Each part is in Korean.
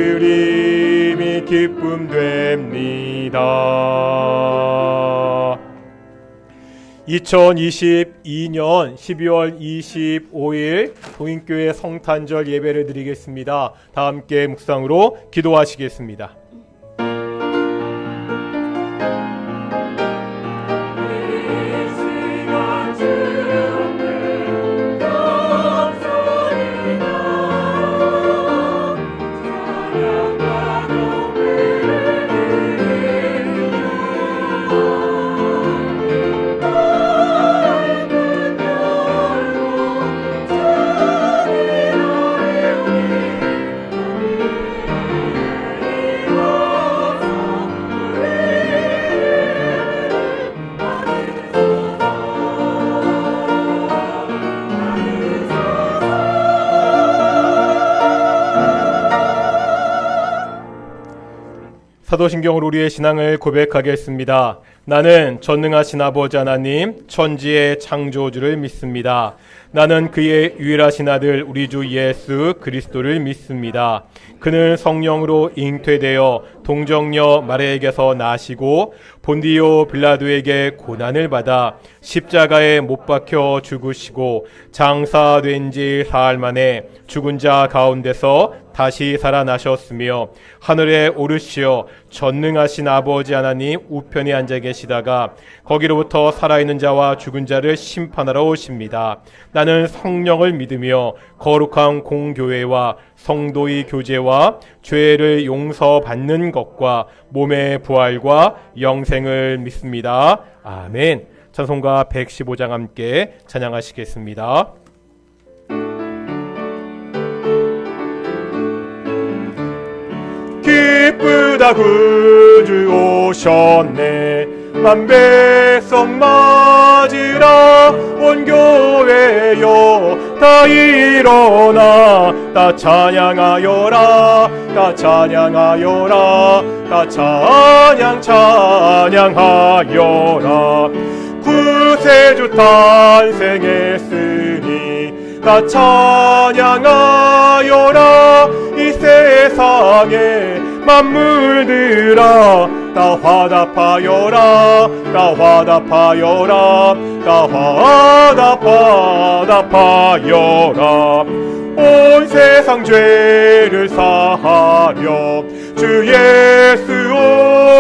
예배드림이 기쁨 됩니다. 2022년 12월 25일 동인교회 성탄절 예배를 드리겠습니다. 다 함께 묵상으로 기도하시겠습니다. 사도신경으로 우리의 신앙을 고백하겠습니다. 나는 전능하신 아버지 하나님 천지의 창조주를 믿습니다. 나는 그의 유일하신 아들 우리 주 예수 그리스도를 믿습니다. 그는 성령으로 잉태되어 동정녀 마리아에게서 나시고 본디오 빌라도에게 고난을 받아 십자가에 못 박혀 죽으시고 장사된 지 사흘 만에 죽은 자 가운데서 다시 살아나셨으며 하늘에 오르시어 전능하신 아버지 하나님 우편에 앉아 계시다가 거기로부터 살아있는 자와 죽은 자를 심판하러 오십니다. 나는 성령을 믿으며 거룩한 공교회와 성도의 교제와 죄를 용서받는 것과 몸의 부활과 영생을 믿습니다. 아멘. 찬송가 115장 함께 찬양하시겠습니다. 기쁘다 구주 오셨네 만백성 맞으라 온 교회여 다 일어나 다 찬양하여라 다 찬양하여라 다 찬양하여라 구세주 탄생했으니 다 찬양하여라 이 세상에 만물들아 다 화답하여라 다 화답하여라 다 화답하여라 온 세상 죄를 사하려 주 예수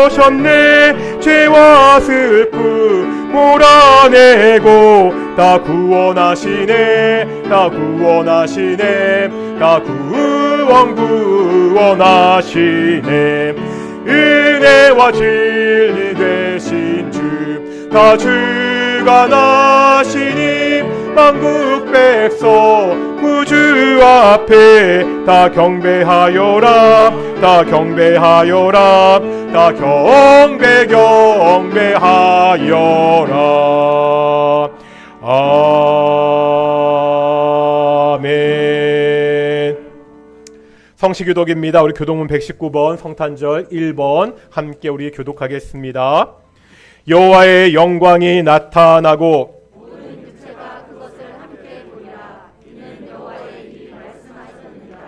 오셨네 죄와 슬픔 몰아내고 다 구원하시네 다 구원하시네 다 구원하시네 은혜와 진리 되신 주 다 주가 나시니 만국 백성 구주 앞에 다 경배하여라 다 경배하여라 다 경배하여라 아멘. 성시교독입니다. 우리 교독문 119번 성탄절 1번 함께 우리 교독하겠습니다. 여호와의 영광이 나타나고 모든 육체가 그것을 함께 보리라. 이는 여호와의 일이 말씀하셨느니라.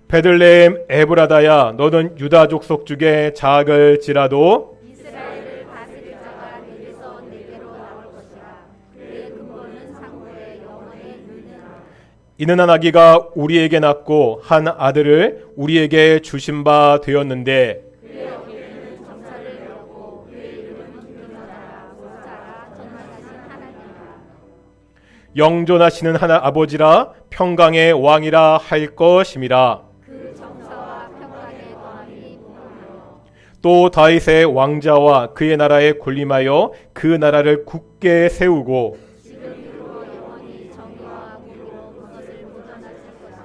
베들레헴 에브라다야 너는 유다 족속 중에 작을지라도 이스라엘을 다스릴 자가 내게서 내게로 나올 것이라. 그의 근본은 상고의 영원에 이르느니라. 이는 한 아기가 우리에게 낳고 한 아들을 우리에게 주신 바 되었는데 그의 어깨에는 정사를 메었고 그의 이름은 기름자라 보좌라 전능하신 하나님이라. 영존하시는 하나 아버지라 평강의 왕이라 할 것임이라. 그 정사와 평강의 권한이 무궁하며 또 다윗의 왕자와 그의 나라에 군림하여 그 나라를 굳게 세우고 지금으로 영원히 정의와 공의로 그것을 보존하실 것이라.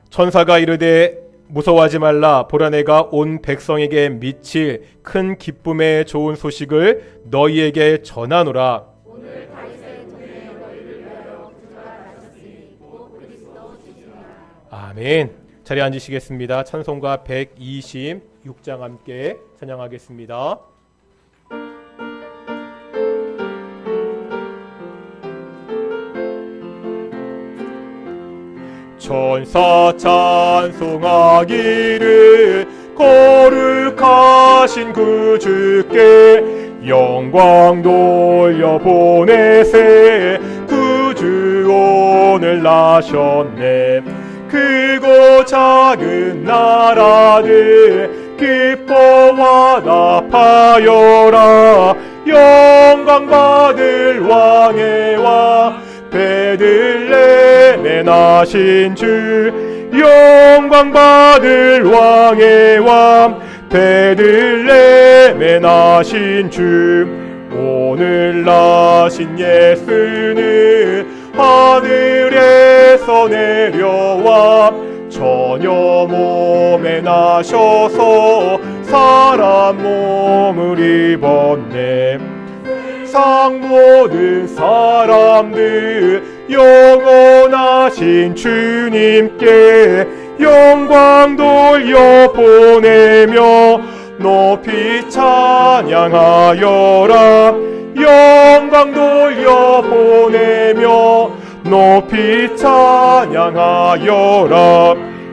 천사가 이르되 무서워하지 말라 보라 내가 온 백성에게 미칠 큰 기쁨의 좋은 소식을 너희에게 전하노라. 오늘 다윗의 동네에 너희를 위하여 구주가 나셨으니 곧 그리스도 주시니라. 아멘. 자리에 앉으시겠습니다. 찬송가 126장 함께 찬양하겠습니다. 천사 찬송하기를 거룩하신 그 주께 영광 돌려보내세. 구주 오늘 나셨네. 크고 작은 나라들 기뻐 화답하여라. 영광 받을 왕의 왕 베들레헴에 나신 주. 영광 받을 왕의 왕 베들레헴에 나신 주. 오늘 나신 예수는 하늘에서 내려와 처녀 몸에 나셔서 사람 몸을 입었네. 세상 모든 사람들 영원하신 주님께 영광 돌려 보내며 높이 찬양하여라. 영광 돌려 보내며 높이 찬양하여라.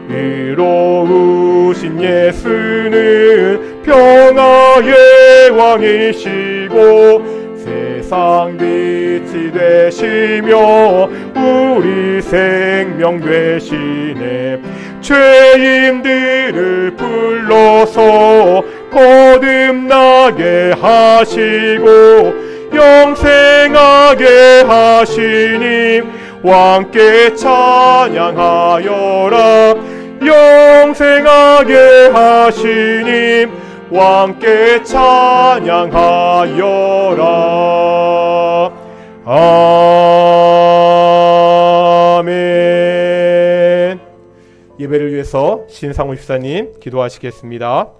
의로우신 예수는 평화의 왕이시고 세상 빛이 되시며 우리 생명 되시네. 죄인들을 불러서 거듭나게 하시고 영생하게 하시니 왕께 찬양하여라. 영생하게 하시니 왕께 찬양하여라. 아멘. 예배를 위해서 신상훈 집사님 기도하시겠습니다.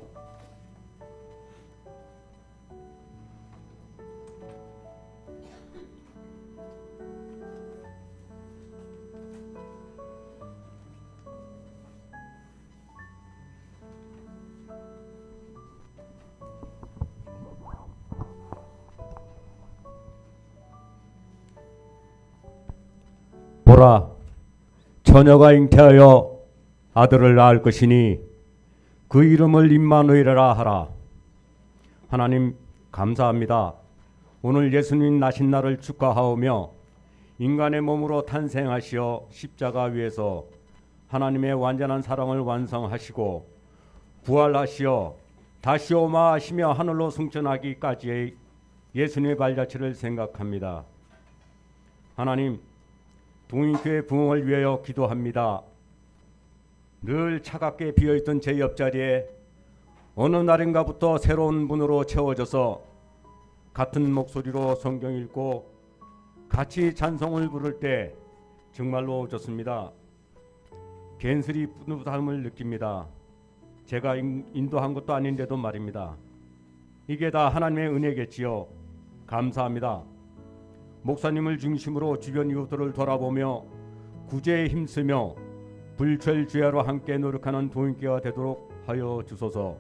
보라, 처녀가 잉태하여 아들을 낳을 것이니 그 이름을 임마누엘이라 하라. 하나님 감사합니다. 오늘 예수님 나신 날을 축하하오며 인간의 몸으로 탄생하시어 십자가 위에서 하나님의 완전한 사랑을 완성하시고 부활하시어 다시 오마 하시며 하늘로 승천하기까지의 예수님의 발자취를 생각합니다. 하나님, 동인교회 부흥을 위하여 기도합니다. 늘 차갑게 비어있던 제 옆자리에 어느 날인가부터 새로운 분으로 채워져서 같은 목소리로 성경 읽고 같이 찬송을 부를 때 정말로 좋습니다. 괜스레 뿌듯함을 느낍니다. 제가 인도한 것도 아닌데도 말입니다. 이게 다 하나님의 은혜겠지요. 감사합니다. 목사님을 중심으로 주변 이웃들을 돌아보며 구제에 힘쓰며 불철주야로 함께 노력하는 동인교회가 되도록 하여 주소서.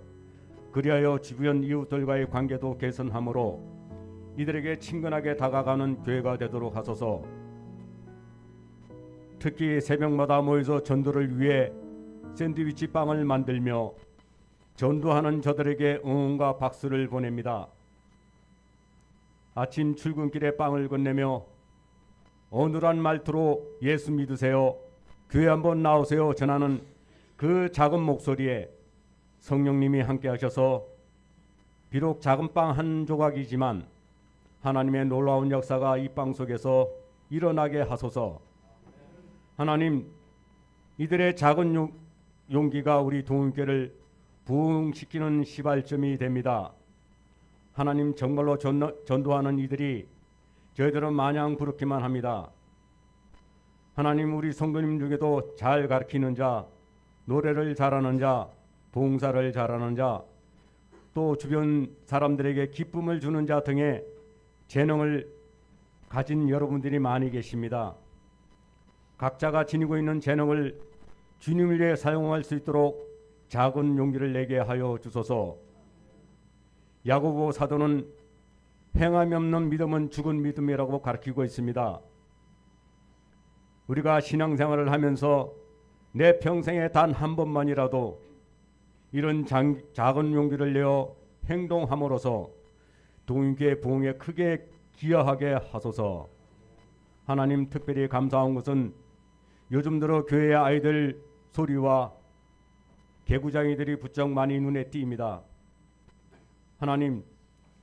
그리하여 주변 이웃들과의 관계도 개선함으로 이들에게 친근하게 다가가는 교회가 되도록 하소서. 특히 새벽마다 모여서 전도를 위해 샌드위치 빵을 만들며 전도하는 저들에게 응원과 박수를 보냅니다. 아침 출근길에 빵을 건네며 어눌한 말투로 예수 믿으세요, 교회 한번 나오세요 전하는 그 작은 목소리에 성령님이 함께 하셔서 비록 작은 빵 한 조각이지만 하나님의 놀라운 역사가 이 빵 속에서 일어나게 하소서. 하나님, 이들의 작은 용기가 우리 동인교회를 부흥시키는 시발점이 됩니다. 하나님, 정말로 전도하는 이들이 저희들은 마냥 부럽기만 합니다. 하나님, 우리 성도님 중에도 잘 가르치는 자, 노래를 잘하는 자, 봉사를 잘하는 자, 또 주변 사람들에게 기쁨을 주는 자 등의 재능을 가진 여러분들이 많이 계십니다. 각자가 지니고 있는 재능을 주님을 위해 사용할 수 있도록 작은 용기를 내게 하여 주소서. 야고보 사도는 행함이 없는 믿음은 죽은 믿음이라고 가르치고 있습니다. 우리가 신앙생활을 하면서 내 평생에 단 한 번만이라도 이런 작은 용기를 내어 행동함으로써 동일교회 부흥에 크게 기여하게 하소서. 하나님, 특별히 감사한 것은 요즘 들어 교회 아이들 소리와 개구장이들이 부쩍 많이 눈에 띕니다. 하나님,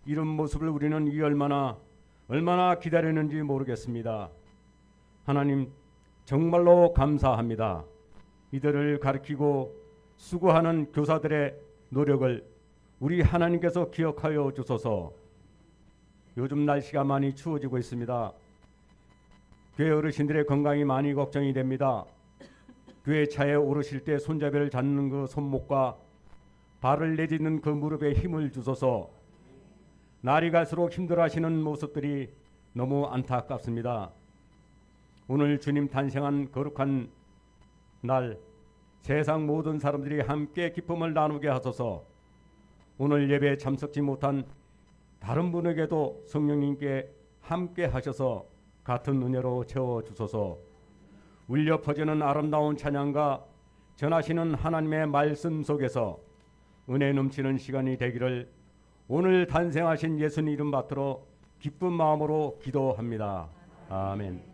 이런 모습을 우리는 얼마나 기다리는지 모르겠습니다. 하나님, 정말로 감사합니다. 이들을 가르치고 수고하는 교사들의 노력을 우리 하나님께서 기억하여 주소서. 요즘 날씨가 많이 추워지고 있습니다. 교회 어르신들의 건강이 많이 걱정이 됩니다. 교회 차에 오르실 때 손잡이를 잡는 그 손목과 발을 내딛는 그 무릎에 힘을 주소서. 날이 갈수록 힘들어하시는 모습들이 너무 안타깝습니다. 오늘 주님 탄생한 거룩한 날, 세상 모든 사람들이 함께 기쁨을 나누게 하소서. 오늘 예배에 참석지 못한 다른 분에게도 성령님께 함께 하셔서 같은 은혜로 채워주소서. 울려 퍼지는 아름다운 찬양과 전하시는 하나님의 말씀 속에서 은혜 넘치는 시간이 되기를 오늘 탄생하신 예수님 이름 받들어 기쁜 마음으로 기도합니다. 아멘.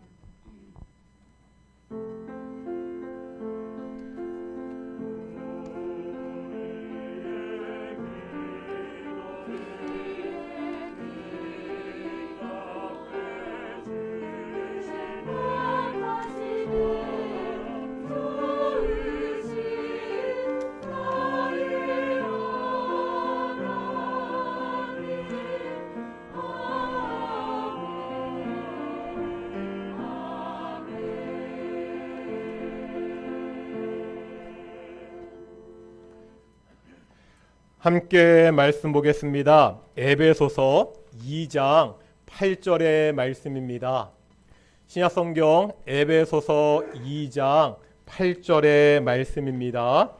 함께 말씀 보겠습니다. 에베소서 2장 8절의 말씀입니다. 신약성경 에베소서 2장 8절의 말씀입니다.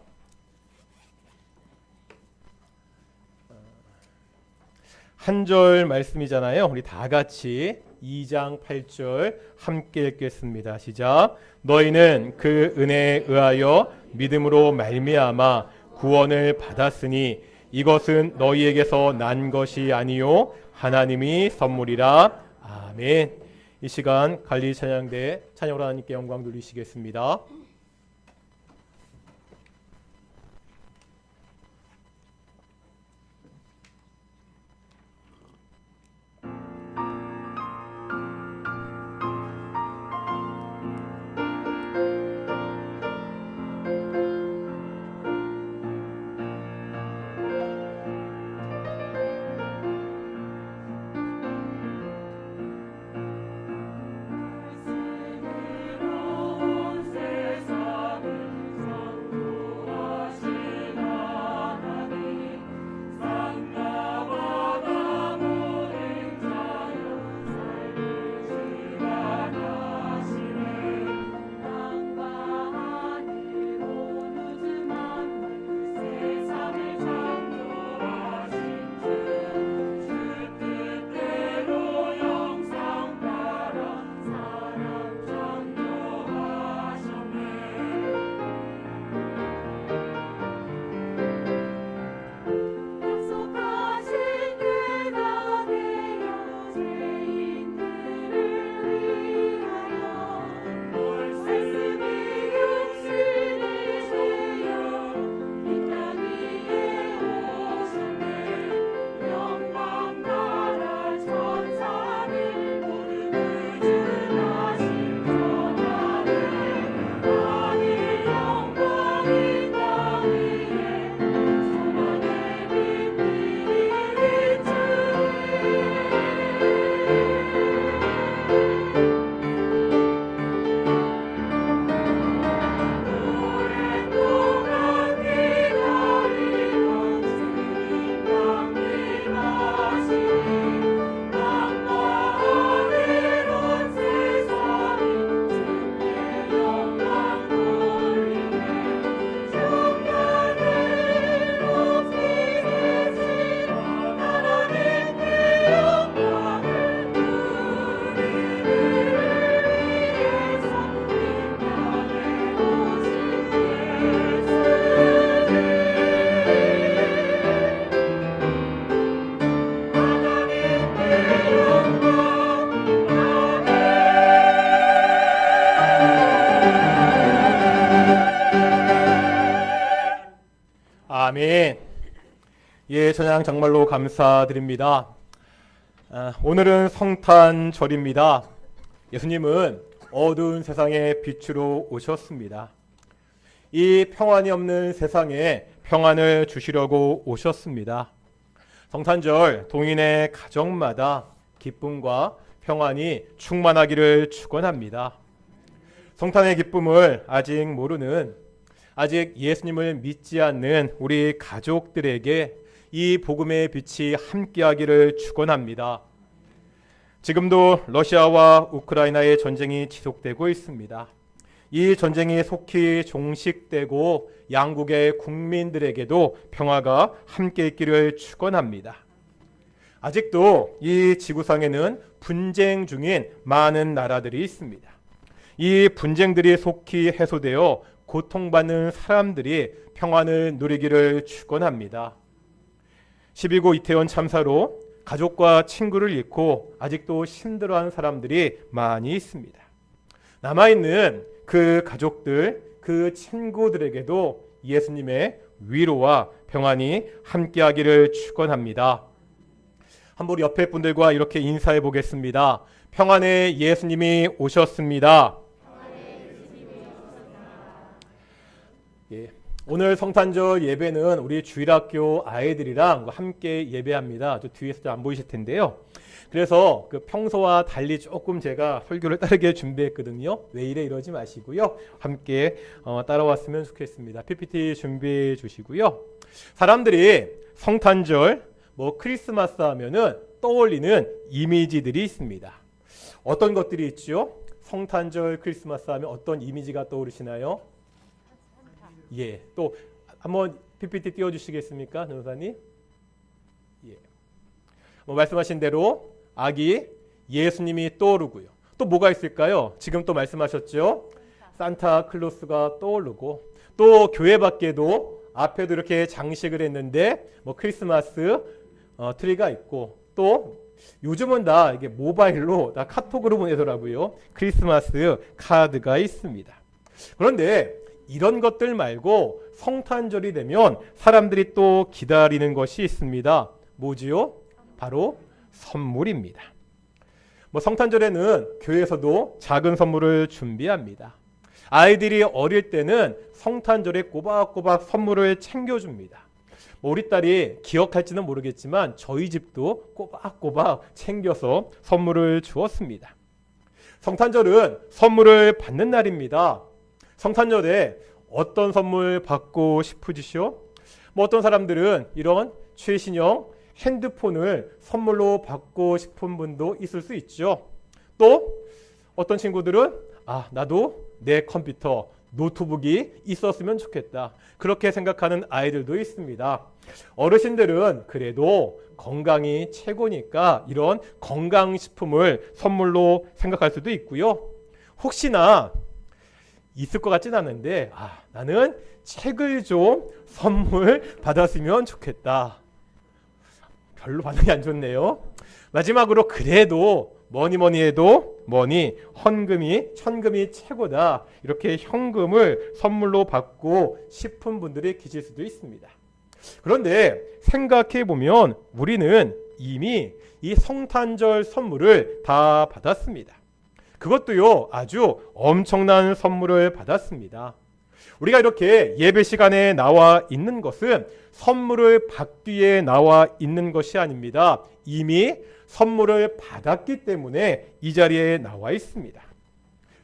한 절 말씀이잖아요. 우리 다 같이 2장 8절 함께 읽겠습니다. 시작. 너희는 그 은혜에 의하여 믿음으로 말미암아 구원을 받았으니 이것은 너희에게서 난 것이 아니요 하나님이 선물이라. 아멘. 이 시간 갈릴리 찬양대 찬양으로 하나님께 영광 돌리시겠습니다. 아멘. 예, 찬양 정말로 감사드립니다. 오늘은 성탄절입니다. 예수님은 어두운 세상의 빛으로 오셨습니다. 이 평안이 없는 세상에 평안을 주시려고 오셨습니다. 성탄절 동인의 가정마다 기쁨과 평안이 충만하기를 축원합니다. 성탄의 기쁨을 아직 모르는, 아직 예수님을 믿지 않는 우리 가족들에게 이 복음의 빛이 함께하기를 축원합니다. 지금도 러시아와 우크라이나의 전쟁이 지속되고 있습니다. 이 전쟁이 속히 종식되고 양국의 국민들에게도 평화가 함께 있기를 축원합니다. 아직도 이 지구상에는 분쟁 중인 많은 나라들이 있습니다. 이 분쟁들이 속히 해소되어 고통받는 사람들이 평안을 누리기를 축원합니다. 12구 이태원 참사로 가족과 친구를 잃고 아직도 힘들어하는 사람들이 많이 있습니다. 남아있는 그 가족들, 그 친구들에게도 예수님의 위로와 평안이 함께하기를 축원합니다. 한번 우리 옆에 분들과 이렇게 인사해 보겠습니다. 평안의 예수님이 오셨습니다. 예, 오늘 성탄절 예배는 우리 주일학교 아이들이랑 함께 예배합니다. 저 뒤에서 안 보이실 텐데요. 그래서 그 평소와 달리 조금 제가 설교를 다르게 준비했거든요. 왜 이래 이러지 마시고요. 함께 따라왔으면 좋겠습니다. PPT 준비해 주시고요. 사람들이 성탄절, 크리스마스 하면은 떠올리는 이미지들이 있습니다. 어떤 것들이 있죠? 성탄절, 크리스마스 하면 어떤 이미지가 떠오르시나요? 예, 또 한번 PPT 띄워주시겠습니까, 변호사님? 예, 말씀하신 대로 아기 예수님이 떠오르고요. 또 뭐가 있을까요? 지금 또 말씀하셨죠? 산타클로스가 떠오르고, 또 교회 밖에도 앞에도 이렇게 장식을 했는데 크리스마스 트리가 있고, 또 요즘은 다 이게 모바일로 다 카톡으로 보내더라고요. 크리스마스 카드가 있습니다. 그런데 이런 것들 말고 성탄절이 되면 사람들이 또 기다리는 것이 있습니다. 뭐지요? 바로 선물입니다. 성탄절에는 교회에서도 작은 선물을 준비합니다. 아이들이 어릴 때는 성탄절에 꼬박꼬박 선물을 챙겨줍니다. 우리 딸이 기억할지는 모르겠지만 저희 집도 꼬박꼬박 챙겨서 선물을 주었습니다. 성탄절은 선물을 받는 날입니다. 성탄절에 어떤 선물 받고 싶으시죠? 어떤 사람들은 이런 최신형 핸드폰을 선물로 받고 싶은 분도 있을 수 있죠. 또 어떤 친구들은 나도 내 컴퓨터, 노트북이 있었으면 좋겠다. 그렇게 생각하는 아이들도 있습니다. 어르신들은 그래도 건강이 최고니까 이런 건강식품을 선물로 생각할 수도 있고요. 혹시나 있을 것 같진 않은데 나는 책을 좀 선물 받았으면 좋겠다. 별로 반응이 안 좋네요. 마지막으로 그래도 뭐니 해도 헌금이 천금이 최고다. 이렇게 현금을 선물로 받고 싶은 분들이 계실 수도 있습니다. 그런데 생각해 보면 우리는 이미 이 성탄절 선물을 다 받았습니다. 그것도요, 아주 엄청난 선물을 받았습니다. 우리가 이렇게 예배 시간에 나와 있는 것은 선물을 받기 위해 나와 있는 것이 아닙니다. 이미 선물을 받았기 때문에 이 자리에 나와 있습니다.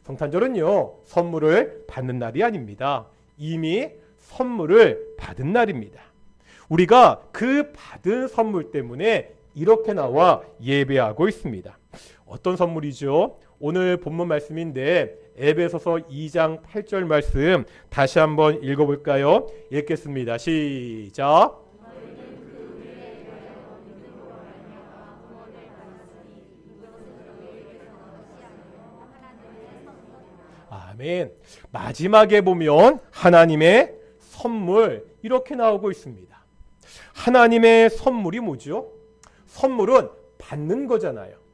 성탄절은요, 선물을 받는 날이 아닙니다. 이미 선물을 받은 날입니다. 우리가 그 받은 선물 때문에 이렇게 나와 예배하고 있습니다. 어떤 선물이죠? 오늘 본문 말씀인데 에베소서 2장 8절 말씀 다시 한번 읽어볼까요? 읽겠습니다. 시작. 아멘. 마지막에 보면 하나님의 선물 이렇게 나오고 있습니다. 하나님의 선물이 뭐죠? 선물은 받는 거잖아요.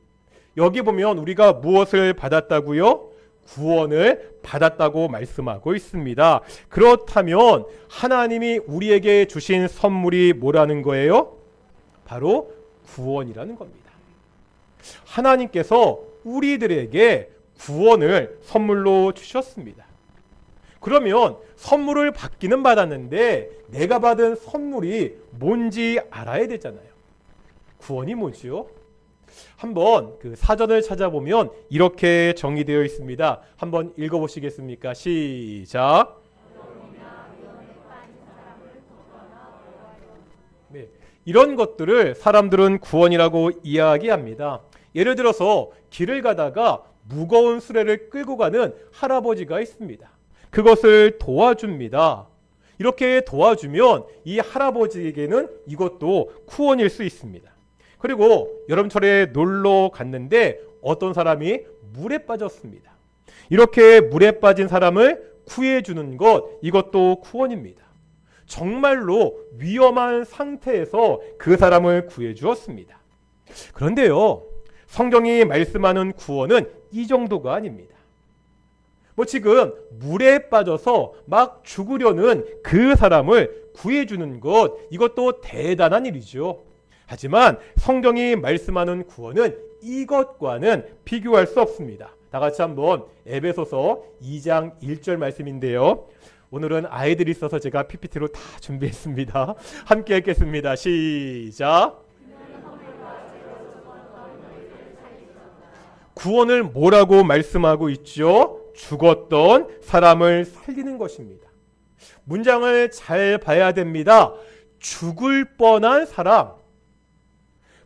여기 보면 우리가 무엇을 받았다고요? 구원을 받았다고 말씀하고 있습니다. 그렇다면 하나님이 우리에게 주신 선물이 뭐라는 거예요? 바로 구원이라는 겁니다. 하나님께서 우리들에게 구원을 선물로 주셨습니다. 그러면 선물을 받기는 받았는데 내가 받은 선물이 뭔지 알아야 되잖아요. 구원이 뭐지요? 한번 그 사전을 찾아보면 이렇게 정의되어 있습니다. 한번 읽어보시겠습니까? 시작. 네, 이런 것들을 사람들은 구원이라고 이야기합니다. 예를 들어서 길을 가다가 무거운 수레를 끌고 가는 할아버지가 있습니다. 그것을 도와줍니다. 이렇게 도와주면 이 할아버지에게는 이것도 구원일 수 있습니다. 그리고 여름철에 놀러 갔는데 어떤 사람이 물에 빠졌습니다. 이렇게 물에 빠진 사람을 구해주는 것, 이것도 구원입니다. 정말로 위험한 상태에서 그 사람을 구해주었습니다. 그런데요, 성경이 말씀하는 구원은 이 정도가 아닙니다. 뭐 지금 물에 빠져서 막 죽으려는 그 사람을 구해주는 것, 이것도 대단한 일이죠. 하지만 성경이 말씀하는 구원은 이것과는 비교할 수 없습니다. 다 같이 한번 에베소서 2장 1절 말씀인데요. 오늘은 아이들이 있어서 제가 PPT로 다 준비했습니다. 함께 읽겠습니다. 시작. 구원을 뭐라고 말씀하고 있죠? 죽었던 사람을 살리는 것입니다. 문장을 잘 봐야 됩니다. 죽을 뻔한 사람,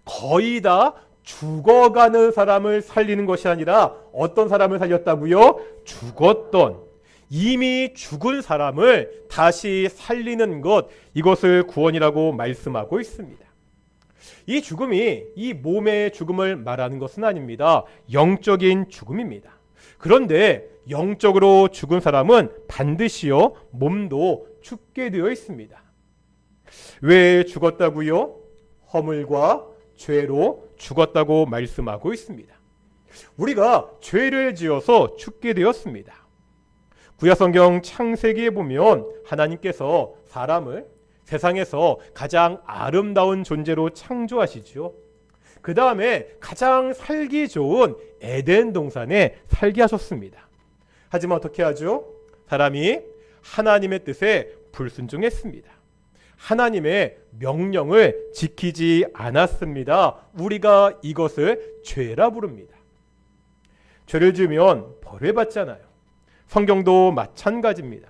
거의 다 죽어가는 사람을 살리는 것이 아니라 어떤 사람을 살렸다고요? 죽었던, 이미 죽은 사람을 다시 살리는 것, 이것을 구원이라고 말씀하고 있습니다. 이 죽음이 이 몸의 죽음을 말하는 것은 아닙니다. 영적인 죽음입니다. 그런데 영적으로 죽은 사람은 반드시요 몸도 죽게 되어 있습니다. 왜 죽었다고요? 허물과 죄로 죽었다고 말씀하고 있습니다. 우리가 죄를 지어서 죽게 되었습니다. 구약성경 창세기에 보면 하나님께서 사람을 세상에서 가장 아름다운 존재로 창조하시죠. 그 다음에 가장 살기 좋은 에덴 동산에 살게 하셨습니다. 하지만 어떻게 하죠? 사람이 하나님의 뜻에 불순종했습니다. 하나님의 명령을 지키지 않았습니다. 우리가 이것을 죄라 부릅니다. 죄를 지으면 벌을 받잖아요. 성경도 마찬가지입니다.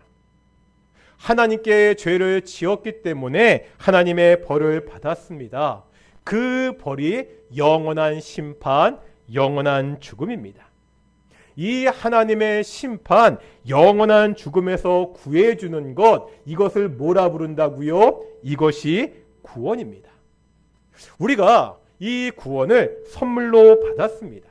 하나님께 죄를 지었기 때문에 하나님의 벌을 받았습니다. 그 벌이 영원한 심판, 영원한 죽음입니다. 이 하나님의 심판, 영원한 죽음에서 구해주는 것, 이것을 뭐라 부른다고요? 이것이 구원입니다. 우리가 이 구원을 선물로 받았습니다.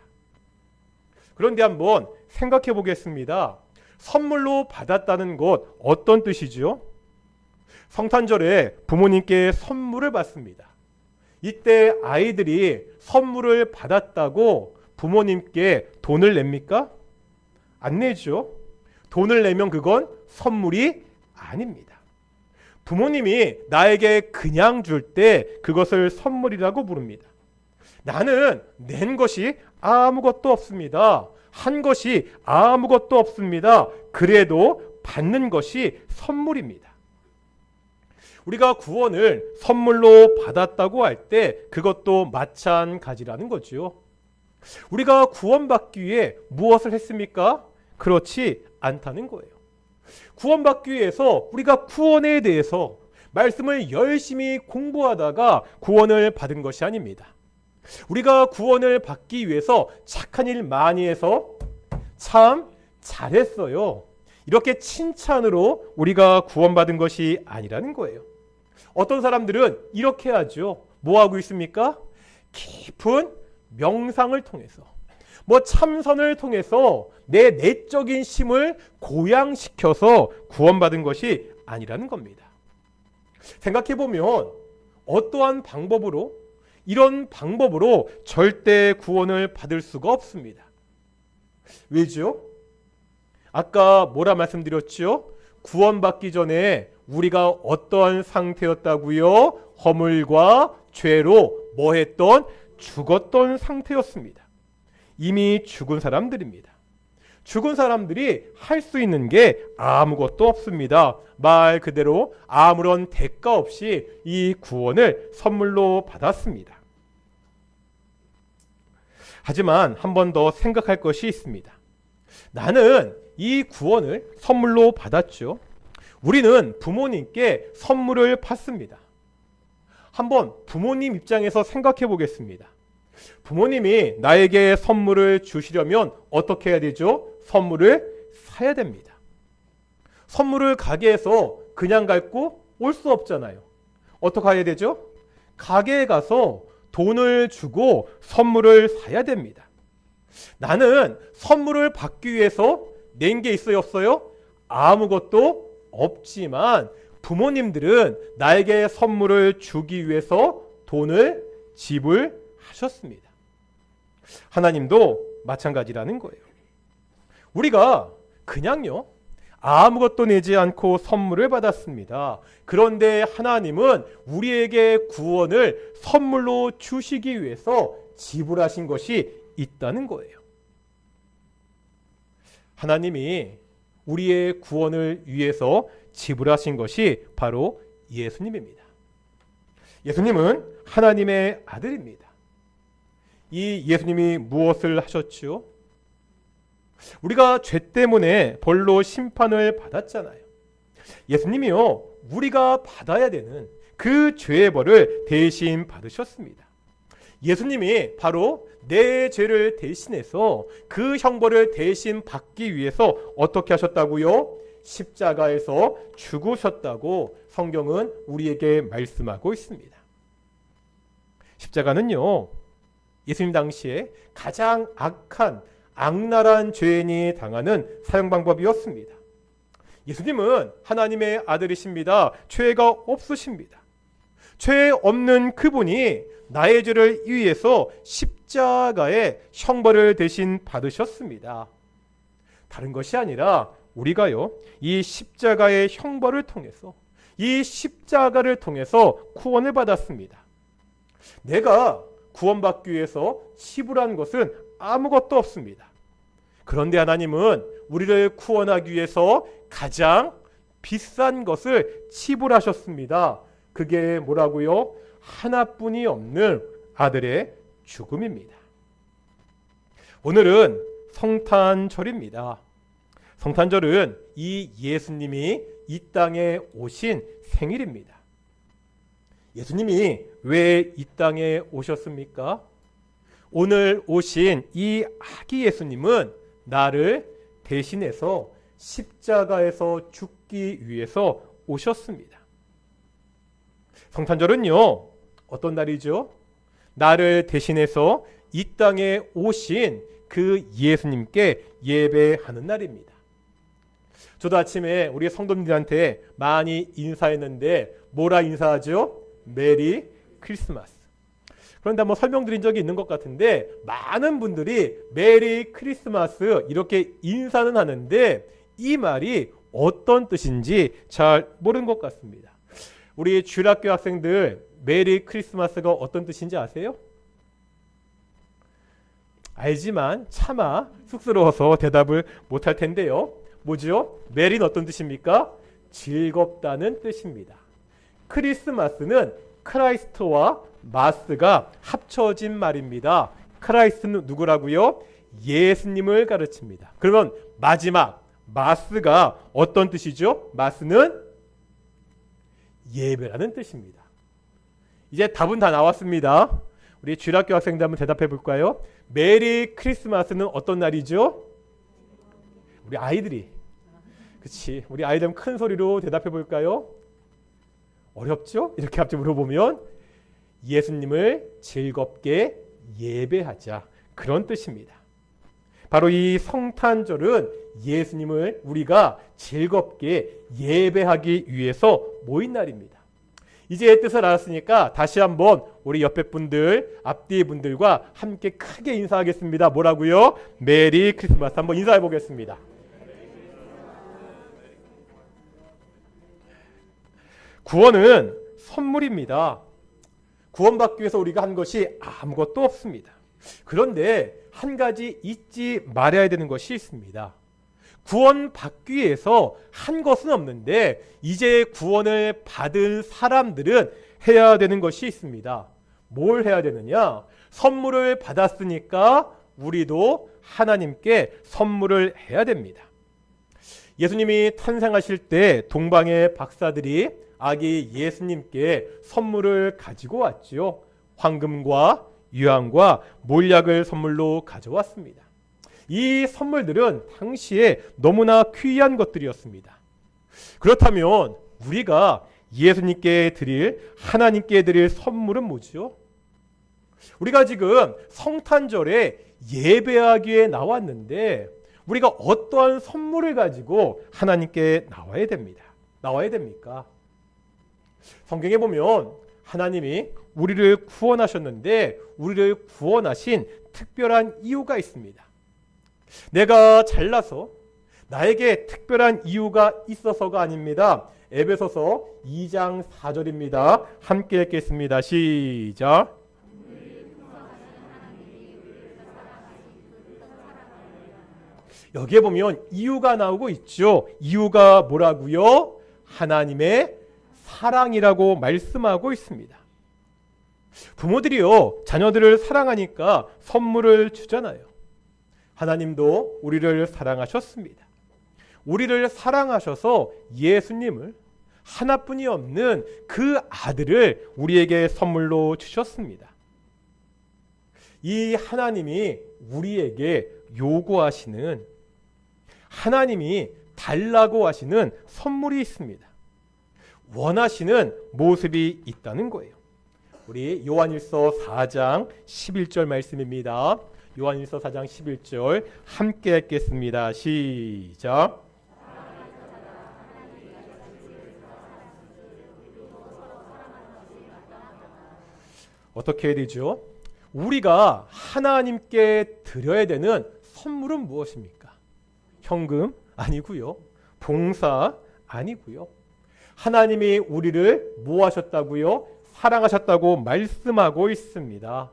그런데 한번 생각해 보겠습니다. 선물로 받았다는 것 어떤 뜻이죠? 성탄절에 부모님께 선물을 받습니다. 이때 아이들이 선물을 받았다고 부모님께 돈을 냅니까? 안 내죠. 돈을 내면 그건 선물이 아닙니다. 부모님이 나에게 그냥 줄 때 그것을 선물이라고 부릅니다. 나는 낸 것이 아무것도 없습니다. 한 것이 아무것도 없습니다. 그래도 받는 것이 선물입니다. 우리가 구원을 선물로 받았다고 할 때 그것도 마찬가지라는 거죠. 우리가 구원받기 위해 무엇을 했습니까? 그렇지 않다는 거예요. 구원받기 위해서 우리가 구원에 대해서 말씀을 열심히 공부하다가 구원을 받은 것이 아닙니다. 우리가 구원을 받기 위해서 착한 일 많이 해서 참 잘했어요, 이렇게 칭찬으로 우리가 구원받은 것이 아니라는 거예요. 어떤 사람들은 이렇게 하죠. 뭐 하고 있습니까? 깊은 명상을 통해서, 참선을 통해서 내 내적인 힘을 고양시켜서 구원받은 것이 아니라는 겁니다. 생각해보면 어떠한 방법으로, 이런 방법으로 절대 구원을 받을 수가 없습니다. 왜죠? 아까 뭐라 말씀드렸죠? 구원받기 전에 우리가 어떤 상태였다고요? 허물과 죄로 뭐했던? 죽었던 상태였습니다. 이미 죽은 사람들입니다. 죽은 사람들이 할 수 있는 게 아무것도 없습니다. 말 그대로 아무런 대가 없이 이 구원을 선물로 받았습니다. 하지만 한 번 더 생각할 것이 있습니다. 나는 이 구원을 선물로 받았죠. 우리는 부모님께 선물을 받습니다. 한번 부모님 입장에서 생각해 보겠습니다. 부모님이 나에게 선물을 주시려면 어떻게 해야 되죠? 선물을 사야 됩니다. 선물을 가게에서 그냥 갖고 올 수 없잖아요. 어떻게 해야 되죠? 가게에 가서 돈을 주고 선물을 사야 됩니다. 나는 선물을 받기 위해서 낸 게 있어요, 없어요? 아무것도 없지만 부모님들은 나에게 선물을 주기 위해서 돈을 지불하셨습니다. 하나님도 마찬가지라는 거예요. 우리가 그냥요 아무것도 내지 않고 선물을 받았습니다. 그런데 하나님은 우리에게 구원을 선물로 주시기 위해서 지불하신 것이 있다는 거예요. 하나님이 우리의 구원을 위해서 지불하신 것이 바로 예수님입니다. 예수님은 하나님의 아들입니다. 이 예수님이 무엇을 하셨죠? 우리가 죄 때문에 벌로 심판을 받았잖아요. 예수님이요, 우리가 받아야 되는 그 죄의 벌을 대신 받으셨습니다. 예수님이 바로 내 죄를 대신해서 그 형벌을 대신 받기 위해서 어떻게 하셨다고요? 십자가에서 죽으셨다고 성경은 우리에게 말씀하고 있습니다. 십자가는요, 예수님 당시에 가장 악한 악랄한 죄인이 당하는 사형 방법이었습니다. 예수님은 하나님의 아들이십니다. 죄가 없으십니다. 죄 없는 그분이 나의 죄를 위해서 십자가의 형벌을 대신 받으셨습니다. 다른 것이 아니라 우리가요, 이 십자가의 형벌을 통해서, 이 십자가를 통해서 구원을 받았습니다. 내가 구원받기 위해서 지불한 것은 아무것도 없습니다. 그런데 하나님은 우리를 구원하기 위해서 가장 비싼 것을 지불하셨습니다. 그게 뭐라고요? 하나뿐이 없는 아들의 죽음입니다. 오늘은 성탄절입니다. 성탄절은 이 예수님이 이 땅에 오신 생일입니다. 예수님이 왜 이 땅에 오셨습니까? 오늘 오신 이 아기 예수님은 나를 대신해서 십자가에서 죽기 위해서 오셨습니다. 성탄절은요, 어떤 날이죠? 나를 대신해서 이 땅에 오신 그 예수님께 예배하는 날입니다. 저도 아침에 우리 성도님들한테 많이 인사했는데 뭐라 인사하죠? 메리 크리스마스. 그런데 한번 설명드린 적이 있는 것 같은데 많은 분들이 메리 크리스마스 이렇게 인사는 하는데 이 말이 어떤 뜻인지 잘 모르는 것 같습니다. 우리 주일학교 학생들 메리 크리스마스가 어떤 뜻인지 아세요? 알지만 차마 쑥스러워서 대답을 못할 텐데요. 뭐죠? 메리는 어떤 뜻입니까? 즐겁다는 뜻입니다. 크리스마스는 크라이스트와 마스가 합쳐진 말입니다. 크라이스트는 누구라고요? 예수님을 가르칩니다. 그러면 마지막 마스가 어떤 뜻이죠? 마스는 예배라는 뜻입니다. 이제 답은 다 나왔습니다. 우리 주일학교 학생들 한번 대답해 볼까요? 메리 크리스마스는 어떤 날이죠? 우리 아이들이, 그치? 우리 아이들 큰 소리로 대답해 볼까요? 어렵죠? 이렇게 갑자기 물어보면 예수님을 즐겁게 예배하자, 그런 뜻입니다. 바로 이 성탄절은 예수님을 우리가 즐겁게 예배하기 위해서 모인 날입니다. 이제 뜻을 알았으니까 다시 한번 우리 옆에 분들, 앞뒤 분들과 함께 크게 인사하겠습니다. 뭐라고요? 메리 크리스마스. 한번 인사해 보겠습니다. 구원은 선물입니다. 구원받기 위해서 우리가 한 것이 아무것도 없습니다. 그런데 한 가지 잊지 말아야 되는 것이 있습니다. 구원받기 위해서 한 것은 없는데 이제 구원을 받은 사람들은 해야 되는 것이 있습니다. 뭘 해야 되느냐? 선물을 받았으니까 우리도 하나님께 선물을 해야 됩니다. 예수님이 탄생하실 때 동방의 박사들이 아기 예수님께 선물을 가지고 왔지요. 황금과 유황과 몰약을 선물로 가져왔습니다. 이 선물들은 당시에 너무나 귀한 것들이었습니다. 그렇다면 우리가 예수님께 드릴, 하나님께 드릴 선물은 뭐죠? 우리가 지금 성탄절에 예배하기에 나왔는데 우리가 어떠한 선물을 가지고 하나님께 나와야 됩니까? 성경에 보면 하나님이 우리를 구원하셨는데 우리를 구원하신 특별한 이유가 있습니다. 내가 잘나서 나에게 특별한 이유가 있어서가 아닙니다. 에베소서 2장 4절입니다. 함께 읽겠습니다. 시작. 여기에 보면 이유가 나오고 있죠. 이유가 뭐라고요? 하나님의 사랑이라고 말씀하고 있습니다. 부모들이요, 자녀들을 사랑하니까 선물을 주잖아요. 하나님도 우리를 사랑하셨습니다. 우리를 사랑하셔서 예수님을, 하나뿐이 없는 그 아들을 우리에게 선물로 주셨습니다. 이 하나님이 우리에게 요구하시는, 하나님이 달라고 하시는 선물이 있습니다. 원하시는 모습이 있다는 거예요. 우리 요한일서 4장 11절 말씀입니다. 요한일서 4장 11절 함께 읽겠습니다. 시작. 어떻게 해야 되죠? 우리가 하나님께 드려야 되는 선물은 무엇입니까? 현금 아니고요. 봉사 아니고요. 하나님이 우리를 뭐 하셨다고요? 사랑하셨다고 말씀하고 있습니다.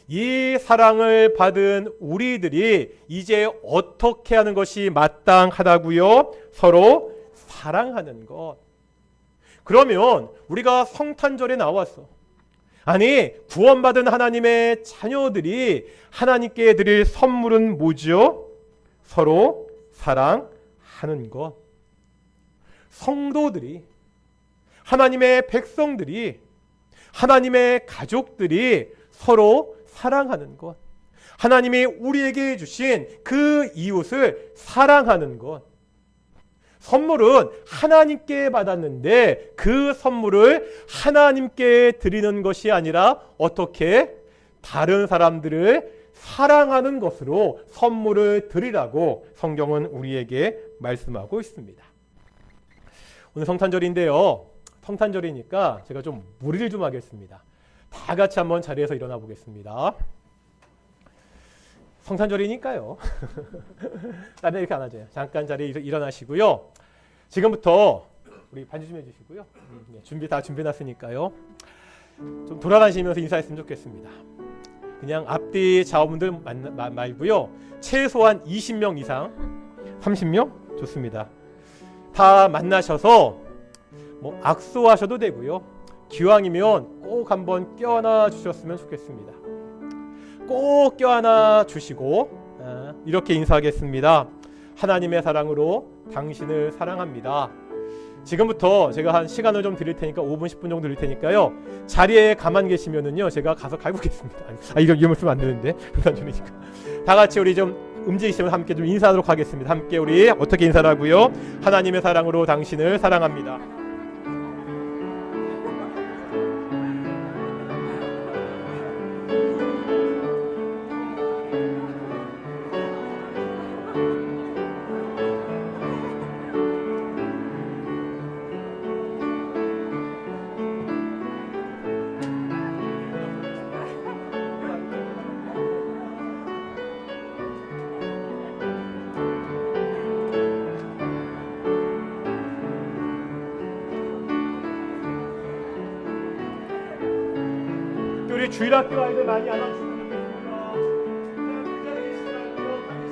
이 사랑을 받은 우리들이 이제 어떻게 하는 것이 마땅하다고요? 서로 사랑하는 것. 그러면 우리가 성탄절에 나와서, 아니 구원받은 하나님의 자녀들이 하나님께 드릴 선물은 뭐죠? 서로 사랑하는 것. 성도들이, 하나님의 백성들이, 하나님의 가족들이 서로 사랑하는 것. 하나님이 우리에게 주신 그 이웃을 사랑하는 것. 선물은 하나님께 받았는데 그 선물을 하나님께 드리는 것이 아니라 어떻게 다른 사람들을 사랑하는 것으로 선물을 드리라고 성경은 우리에게 말씀하고 있습니다. 오늘 성탄절인데요. 성탄절이니까 제가 좀 무리를 좀 하겠습니다. 다 같이 한번 자리에서 일어나 보겠습니다. 성탄절이니까요. 나는 이렇게 안 하죠. 잠깐 자리에 일어나시고요. 지금부터 우리 반주 좀 해주시고요. 준비 다 준비해놨으니까요. 좀 돌아다니시면서 인사했으면 좋겠습니다. 그냥 앞뒤 좌우분들 말고요. 최소한 20명 이상, 30명? 좋습니다. 다 만나셔서 뭐 악수하셔도 되고요. 기왕이면 꼭 한번 껴안아 주셨으면 좋겠습니다. 꼭 껴안아 주시고 이렇게 인사하겠습니다. 하나님의 사랑으로 당신을 사랑합니다. 지금부터 제가 한 시간을 좀 드릴 테니까 5분 10분 정도 드릴 테니까요. 자리에 가만 계시면은요 제가 가서 갈고겠습니다. 이런 말씀 안 되는데 불단전이니까. 다 같이 우리 좀 움직이시면 함께 좀 인사하도록 하겠습니다. 함께 우리 어떻게 인사를 하고요? 하나님의 사랑으로 당신을 사랑합니다. 우리 주일학교 아이들 많이 안아주시면 좋겠습니다. 그 자리에 계신 아이들도 같이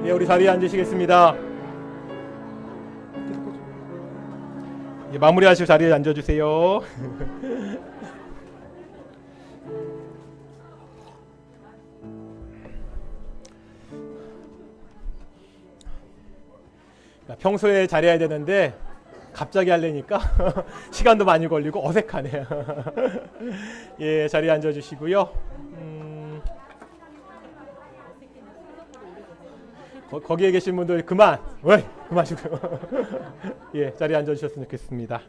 예, 우리 자리에 앉으시겠습니다. 예, 마무리하실 자리에 앉아주세요. 평소에 잘해야 되는데 갑자기 하려니까 시간도 많이 걸리고 어색하네요. 예, 자리에 앉아주시고요. 거기에 계신 분들 그만 그만하시고요. 예, 자리에 앉아주셨으면 좋겠습니다.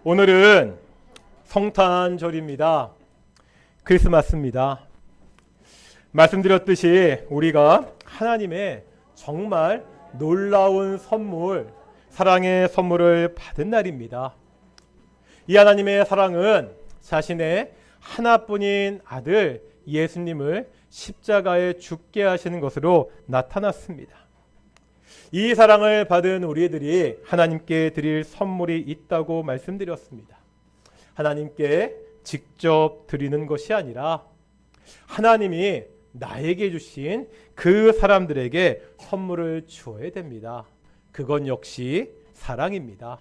오늘은 성탄절입니다. 크리스마스입니다. 말씀드렸듯이 우리가 하나님의 정말 놀라운 선물, 사랑의 선물을 받은 날입니다. 이 하나님의 사랑은 자신의 하나뿐인 아들 예수님을 십자가에 죽게 하시는 것으로 나타났습니다. 이 사랑을 받은 우리들이 하나님께 드릴 선물이 있다고 말씀드렸습니다. 하나님께 직접 드리는 것이 아니라 하나님이 나에게 주신 그 사람들에게 선물을 주어야 됩니다. 그건 역시 사랑입니다.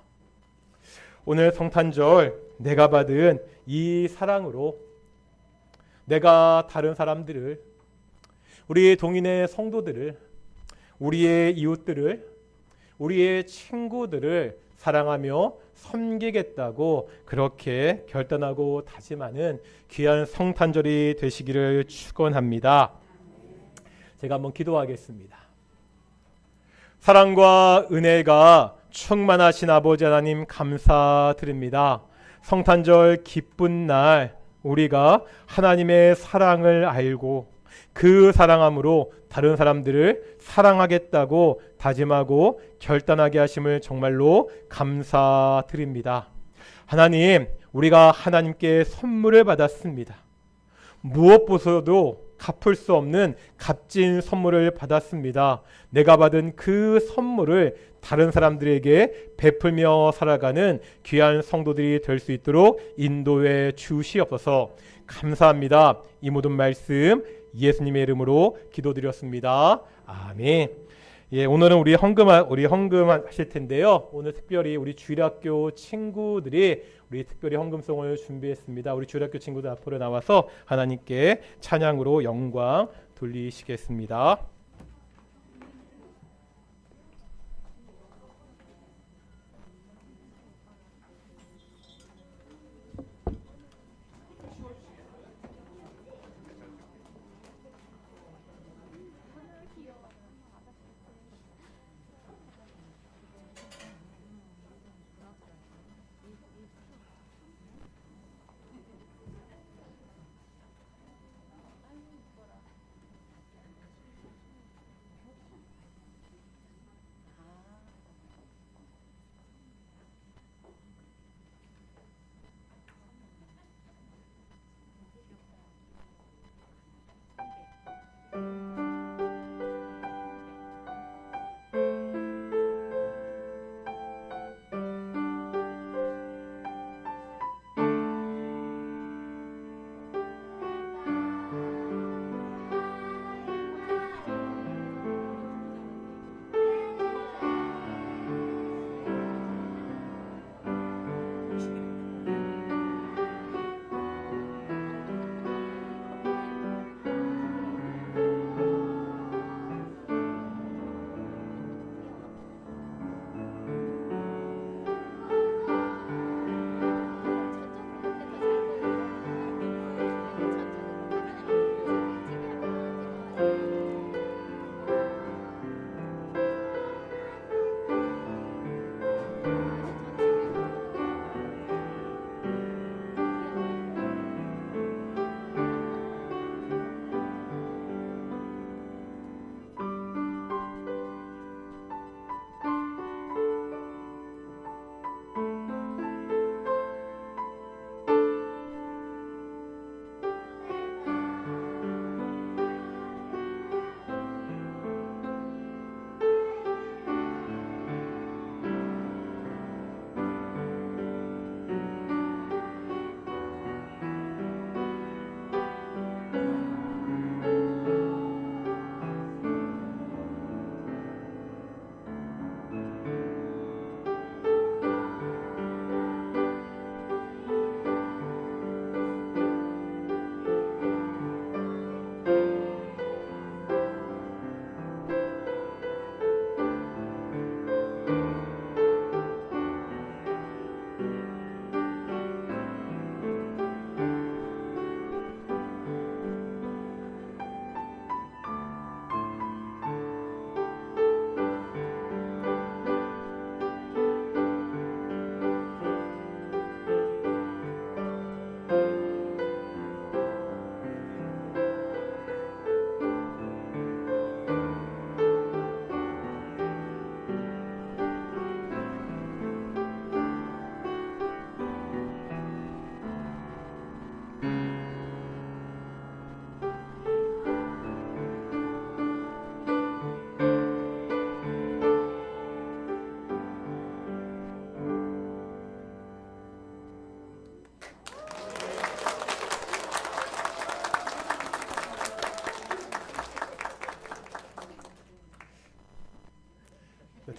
오늘 성탄절 내가 받은 이 사랑으로 내가 다른 사람들을, 우리의 동인의 성도들을, 우리의 이웃들을, 우리의 친구들을 사랑하며 섬기겠다고 그렇게 결단하고 다짐하는 귀한 성탄절이 되시기를 축원합니다. 제가 한번 기도하겠습니다. 사랑과 은혜가 충만하신 아버지 하나님 감사드립니다. 성탄절 기쁜 날 우리가 하나님의 사랑을 알고 그 사랑함으로 다른 사람들을 사랑하겠다고 다짐하고 결단하게 하심을 정말로 감사드립니다. 하나님, 우리가 하나님께 선물을 받았습니다. 무엇보다도 갚을 수 없는 값진 선물을 받았습니다. 내가 받은 그 선물을 다른 사람들에게 베풀며 살아가는 귀한 성도들이 될 수 있도록 인도해 주시옵소서. 감사합니다. 이 모든 말씀 예수님의 이름으로 기도드렸습니다. 아멘. 예, 오늘은 우리 헌금 하실 텐데요. 오늘 특별히 우리 주일학교 친구들이 우리 특별히 헌금송을 준비했습니다. 우리 주일학교 친구들 앞으로 나와서 하나님께 찬양으로 영광 돌리시겠습니다.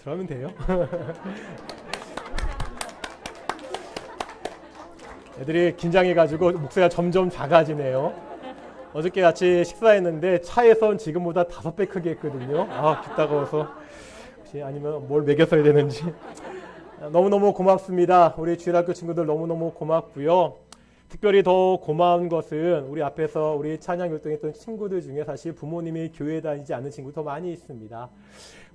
그러면 돼요. 애들이 긴장해가지고 목소리가 점점 작아지네요. 어저께 같이 식사했는데 차에선 지금보다 5배 크게 했거든요. 아, 귀 따가워서. 혹시 아니면 뭘 먹였어야 되는지. 너무너무 고맙습니다. 우리 주일학교 친구들 너무너무 고맙고요. 특별히 더 고마운 것은 우리 앞에서 우리 찬양 율동했던 친구들 중에 사실 부모님이 교회 다니지 않는 친구도 많이 있습니다.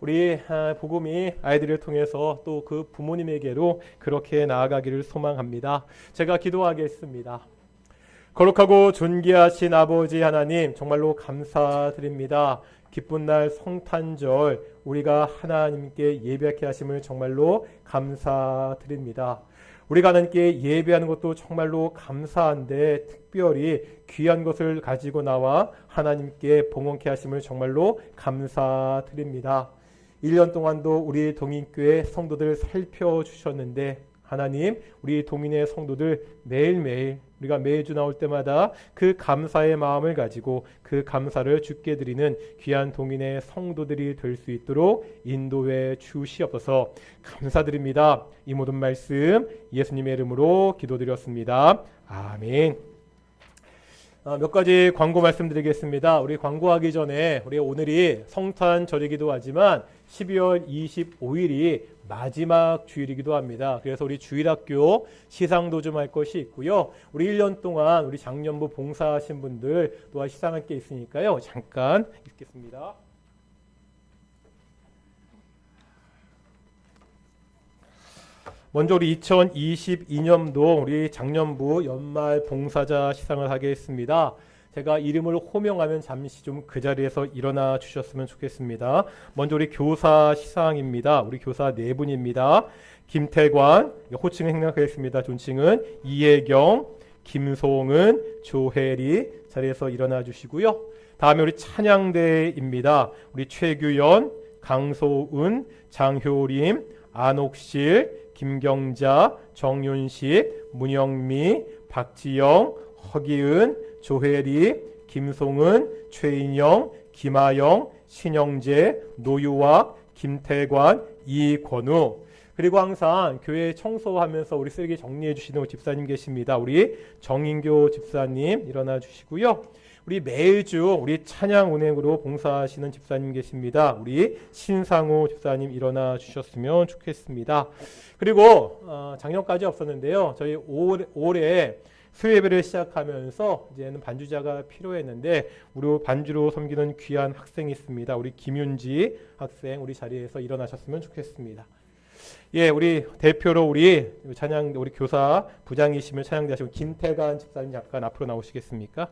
우리 복음이 아이들을 통해서 또 그 부모님에게로 그렇게 나아가기를 소망합니다. 제가 기도하겠습니다. 거룩하고 존귀하신 아버지 하나님, 정말로 감사드립니다. 기쁜 날 성탄절 우리가 하나님께 예배하게 하심을 정말로 감사드립니다. 우리가 하나님께 예배하는 것도 정말로 감사한데 특별히 귀한 것을 가지고 나와 하나님께 봉헌케 하심을 정말로 감사드립니다. 1년 동안도 우리 동인교회 성도들 살펴주셨는데 하나님, 우리 동인의 성도들 매일매일 우리가 매주 나올 때마다 그 감사의 마음을 가지고 그 감사를 주께 드리는 귀한 동인의 성도들이 될 수 있도록 인도해 주시옵소서. 감사드립니다. 이 모든 말씀 예수님의 이름으로 기도드렸습니다. 아멘. 몇 가지 광고 말씀드리겠습니다. 우리 광고하기 전에 우리 오늘이 성탄절이기도 하지만 12월 25일이 마지막 주일이기도 합니다. 그래서 우리 주일학교 시상도 좀 할 것이 있고요. 우리 1년 동안 우리 작년부 봉사하신 분들 또한 시상할 게 있으니까요. 잠깐 읽겠습니다. 먼저 우리 2022년도 우리 작년부 연말 봉사자 시상을 하겠습니다. 제가 이름을 호명하면 잠시 좀 그 자리에서 일어나 주셨으면 좋겠습니다. 먼저 우리 교사 시상입니다. 우리 교사 4분입니다. 김태관, 호칭 행락하겠습니다. 존칭은 이혜경, 김송은, 조혜리 자리에서 일어나 주시고요. 다음에 우리 찬양대입니다. 우리 최규연, 강소은, 장효림, 안옥실, 김경자, 정윤식, 문영미, 박지영, 허기은, 조혜리, 김송은, 최인영, 김아영, 신영재, 노유학, 김태관, 이권우. 그리고 항상 교회 청소하면서 우리 쓰레기 정리해 주시는 집사님 계십니다. 우리 정인교 집사님 일어나 주시고요. 우리 매주 우리 찬양 운행으로 봉사하시는 집사님 계십니다. 우리 신상호 집사님 일어나 주셨으면 좋겠습니다. 그리고 작년까지 없었는데요. 저희 올해 수요예배를 시작하면서 이제는 반주자가 필요했는데 우리 반주로 섬기는 귀한 학생이 있습니다. 우리 김윤지 학생 우리 자리에서 일어나셨으면 좋겠습니다. 예, 우리 대표로 우리 찬양 우리 교사 부장이시면 찬양대하시고 김태관 집사님 잠깐 앞으로 나오시겠습니까?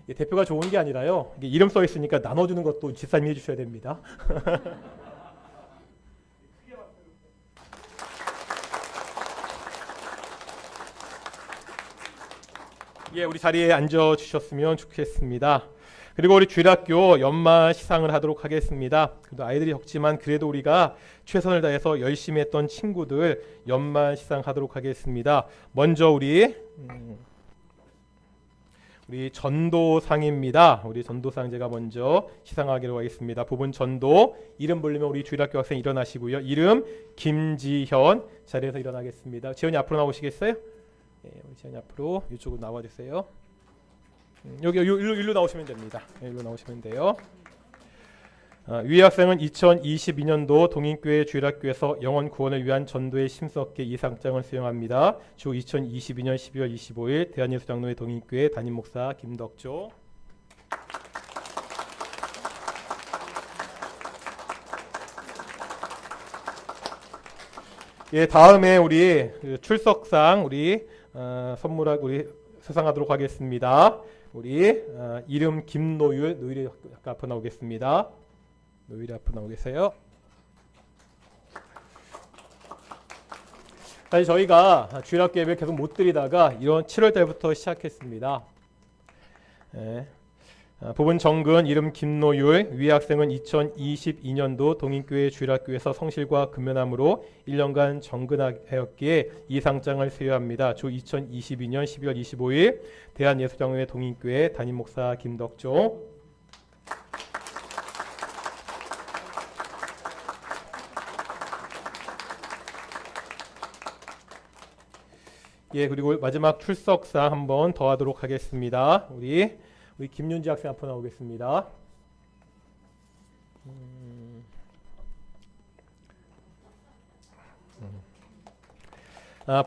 예, 대표가 좋은 게 아니라요. 이게 이름 써 있으니까 나눠주는 것도 집사님이 해주셔야 됩니다. 예, 우리 자리에 앉아 주셨으면 좋겠습니다. 그리고 우리 주일학교 연말 시상을 하도록 하겠습니다. 그래도 아이들이 적지만 그래도 우리가 최선을 다해서 열심히 했던 친구들 연말 시상하도록 하겠습니다. 먼저 우리 전도상입니다. 우리 전도상 제가 먼저 시상하기로 하겠습니다. 부분 전도 이름 부르면 우리 주일학교 학생 일어나시고요. 이름 김지현 자리에서 일어나겠습니다. 지현이 앞으로 나오시겠어요? 네, 우리 지현이 앞으로 이쪽으로 나와주세요. 여기 일로 나오시면 됩니다. 네, 일로 나오시면 돼요. 위 학생은 2022년도 동인교회 주일학교에서 영혼 구원을 위한 전도의 심석계 이상장을 수여합니다. 주 2022년 12월 25일 대한예수장로회 동인교회 담임 목사 김덕조. 예, 다음에 우리 출석상 우리 우리 수상하도록 하겠습니다. 우리 이름 김노율, 노율이 아까 앞으로 나오겠습니다. 노율이 앞으로 나오겠어요. 사실 저희가 주일학교 예배 계속 못 드리다가 이런 7월 달부터 시작했습니다. 예. 부분 정근 이름 김노율, 위 학생은 2022년도 동인교회 주일학교에서 성실과 근면함으로 1년간 정근하였기에 이 상장을 수여합니다. 주 2022년 12월 25일 대한예수장로회 동인교회 담임 목사 김덕종. 예, 그리고 마지막 출석상 한번 더 하도록 하겠습니다. 우리 김윤지 학생 앞으로 나오겠습니다.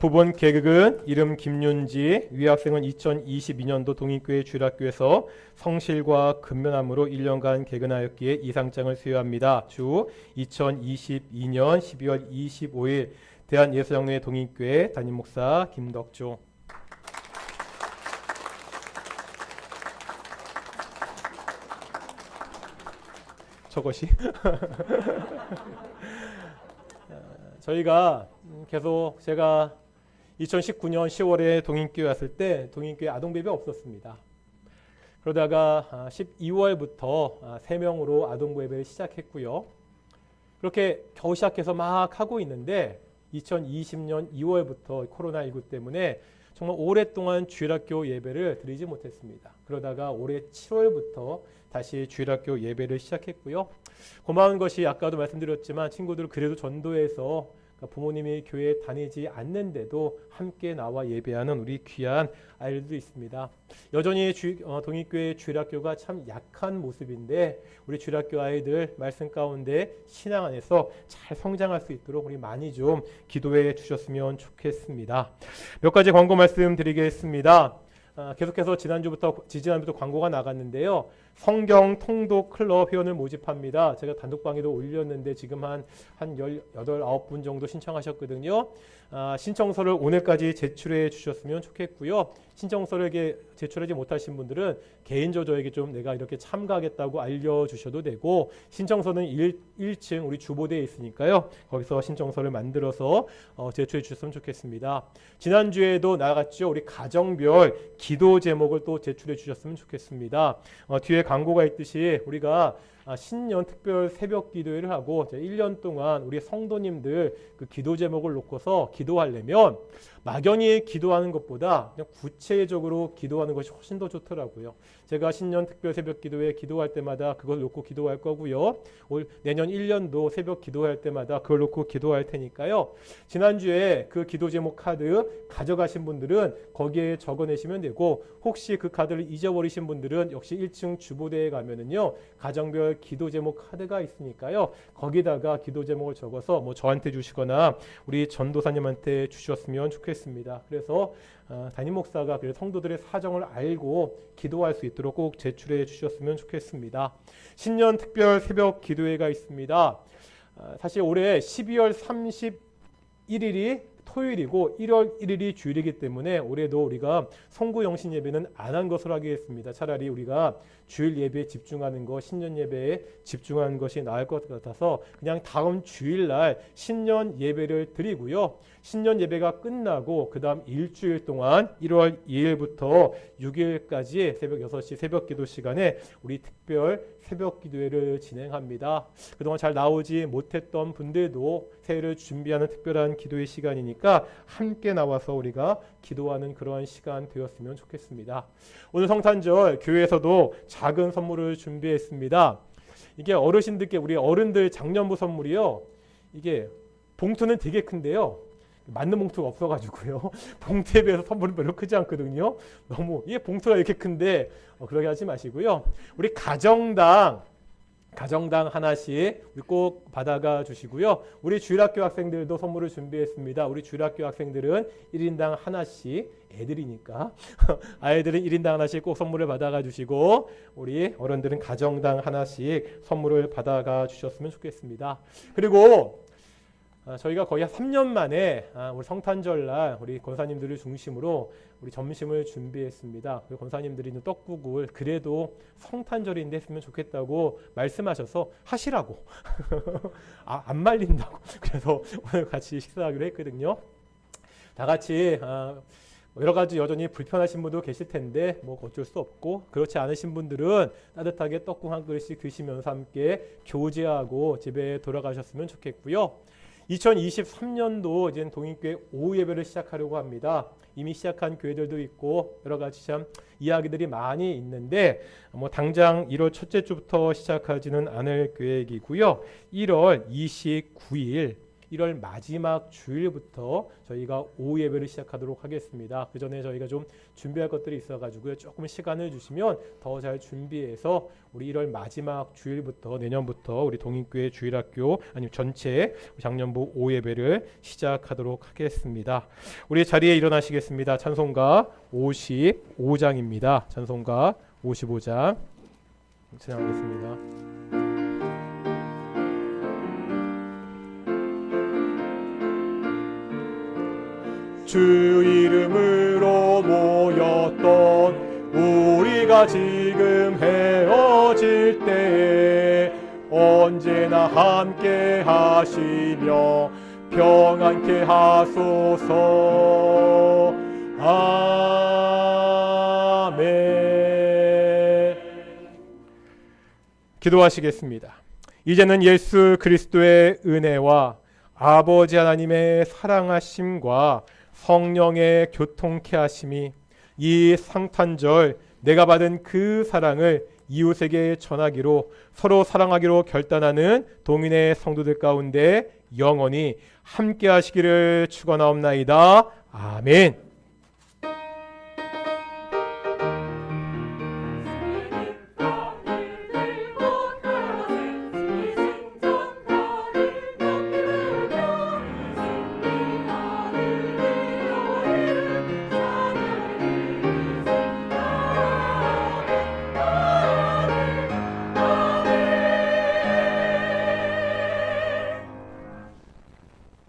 부본 계급은 이름 김윤지, 위 학생은 2022년도 동인교회 주일학교에서 성실과 근면함으로 1년간 개근하였기에 이상장을 수여합니다. 주 2022년 12월 25일 대한예수장로회 동인교회 담임목사 김덕조. 저것이 저희가 계속 제가 2019년 10월에 동인교회 왔을 때 동인교회 아동배비 없었습니다. 그러다가 12월부터 3명으로 아동부 예배를 시작했고요. 그렇게 겨우 시작해서 막 하고 있는데 2020년 2월부터 코로나19 때문에 정말 오랫동안 주일학교 예배를 드리지 못했습니다. 그러다가 올해 7월부터 다시 주일학교 예배를 시작했고요. 고마운 것이 아까도 말씀드렸지만 친구들 그래도 전도해서 부모님이 교회에 다니지 않는데도 함께 나와 예배하는 우리 귀한 아이들도 있습니다. 여전히 동인교회 주일학교가 참 약한 모습인데 우리 주일학교 아이들 말씀 가운데 신앙 안에서 잘 성장할 수 있도록 우리 많이 좀 기도해 주셨으면 좋겠습니다. 몇 가지 광고 말씀드리겠습니다. 계속해서 지지난주부터 광고가 나갔는데요. 성경 통독 클럽 회원을 모집합니다. 제가 단독방에도 올렸는데 지금 한 18, 9분 정도 신청하셨거든요. 신청서를 오늘까지 제출해 주셨으면 좋겠고요. 신청서를 제출하지 못하신 분들은 개인적으로 저에게 좀 내가 이렇게 참가하겠다고 알려주셔도 되고 신청서는 1층 우리 주보대에 있으니까요. 거기서 신청서를 만들어서 제출해 주셨으면 좋겠습니다. 지난주에도 나갔죠. 우리 가정별 기도 제목을 또 제출해 주셨으면 좋겠습니다. 뒤에 광고가 있듯이 우리가 신년 특별 새벽 기도회를 하고 1년 동안 우리 성도님들 그 기도 제목을 놓고서 기도하려면 막연히 기도하는 것보다 그냥 구체적으로 기도하는 것이 훨씬 더 좋더라고요. 제가 신년 특별 새벽 기도회 기도할 때마다 그걸 놓고 기도할 거고요. 올 내년 1년도 새벽 기도할 때마다 그걸 놓고 기도할 테니까요. 지난주에 그 기도 제목 카드 가져가신 분들은 거기에 적어내시면 되고 혹시 그 카드를 잊어버리신 분들은 역시 1층 주보대에 가면은요. 가정별 기도 제목 카드가 있으니까요. 거기다가 기도 제목을 적어서 뭐 저한테 주시거나 우리 전도사님한테 주셨으면 좋겠습니다. 그래서 담임 목사가 성도들의 사정을 알고 기도할 수 있도록 꼭 제출해 주셨으면 좋겠습니다. 신년 특별 새벽 기도회가 있습니다. 사실 올해 12월 31일이 토요일이고 1월 1일이 주일이기 때문에 올해도 우리가 송구 영신 예배는 안 한 것으로 하겠습니다. 차라리 우리가 주일 예배에 집중하는 것, 신년 예배에 집중하는 것이 나을 것 같아서 그냥 다음 주일날 신년 예배를 드리고요. 신년 예배가 끝나고 그 다음 일주일 동안 1월 2일부터 6일까지 새벽 6시 새벽 기도 시간에 우리 특별 새벽 기도회를 진행합니다. 그동안 잘 나오지 못했던 분들도 새해를 준비하는 특별한 기도의 시간이니까 함께 나와서 우리가 기도하는 그러한 시간 되었으면 좋겠습니다. 오늘 성탄절 교회에서도 작은 선물을 준비했습니다. 이게 어르신들께 우리 어른들 작년부 선물이요. 이게 봉투는 되게 큰데요. 맞는 봉투가 없어가지고요. 봉투에 비해서 선물은 별로 크지 않거든요. 너무 이게 봉투가 이렇게 큰데 그러게 하지 마시고요. 우리 가정당 하나씩 우리 꼭 받아가 주시고요. 우리 주일학교 학생들도 선물을 준비했습니다. 우리 주일학교 학생들은 1인당 하나씩 애들이니까 아이들은 1인당 하나씩 꼭 선물을 받아가 주시고 우리 어른들은 가정당 하나씩 선물을 받아가 주셨으면 좋겠습니다. 그리고 저희가 거의 3년 만에 우리 성탄절날 우리 권사님들을 중심으로 우리 점심을 준비했습니다. 권사님들이 있는 떡국을 그래도 성탄절인데 했으면 좋겠다고 말씀하셔서 하시라고 안 말린다고 그래서 오늘 같이 식사하기로 했거든요. 다 같이 여러 가지 여전히 불편하신 분도 계실 텐데 뭐 어쩔 수 없고 그렇지 않으신 분들은 따뜻하게 떡국 한 그릇씩 드시면서 함께 교제하고 집에 돌아가셨으면 좋겠고요. 2023년도 이제 동인교회 오후 예배를 시작하려고 합니다. 이미 시작한 교회들도 있고 여러 가지 참 이야기들이 많이 있는데 뭐 당장 1월 첫째 주부터 시작하지는 않을 계획이고요. 1월 29일 1월 마지막 주일부터 저희가 오후 예배를 시작하도록 하겠습니다. 그 전에 저희가 좀 준비할 것들이 있어가지고요. 조금 시간을 주시면 더 잘 준비해서 우리 1월 마지막 주일부터 내년부터 우리 동인교회 주일학교 아니면 전체 작년부 오후 예배를 시작하도록 하겠습니다. 우리 자리에 일어나시겠습니다. 찬송가 55장입니다. 찬송가 55장 진행하겠습니다. 주 이름으로 모였던 우리가 지금 헤어질 때 언제나 함께 하시며 평안케 하소서. 아멘. 기도하시겠습니다. 이제는 예수 그리스도의 은혜와 아버지 하나님의 사랑하심과 성령의 교통케 하심이 이 상탄절 내가 받은 그 사랑을 이웃에게 전하기로 서로 사랑하기로 결단하는 동인의 성도들 가운데 영원히 함께 하시기를 축원하옵나이다. 아멘.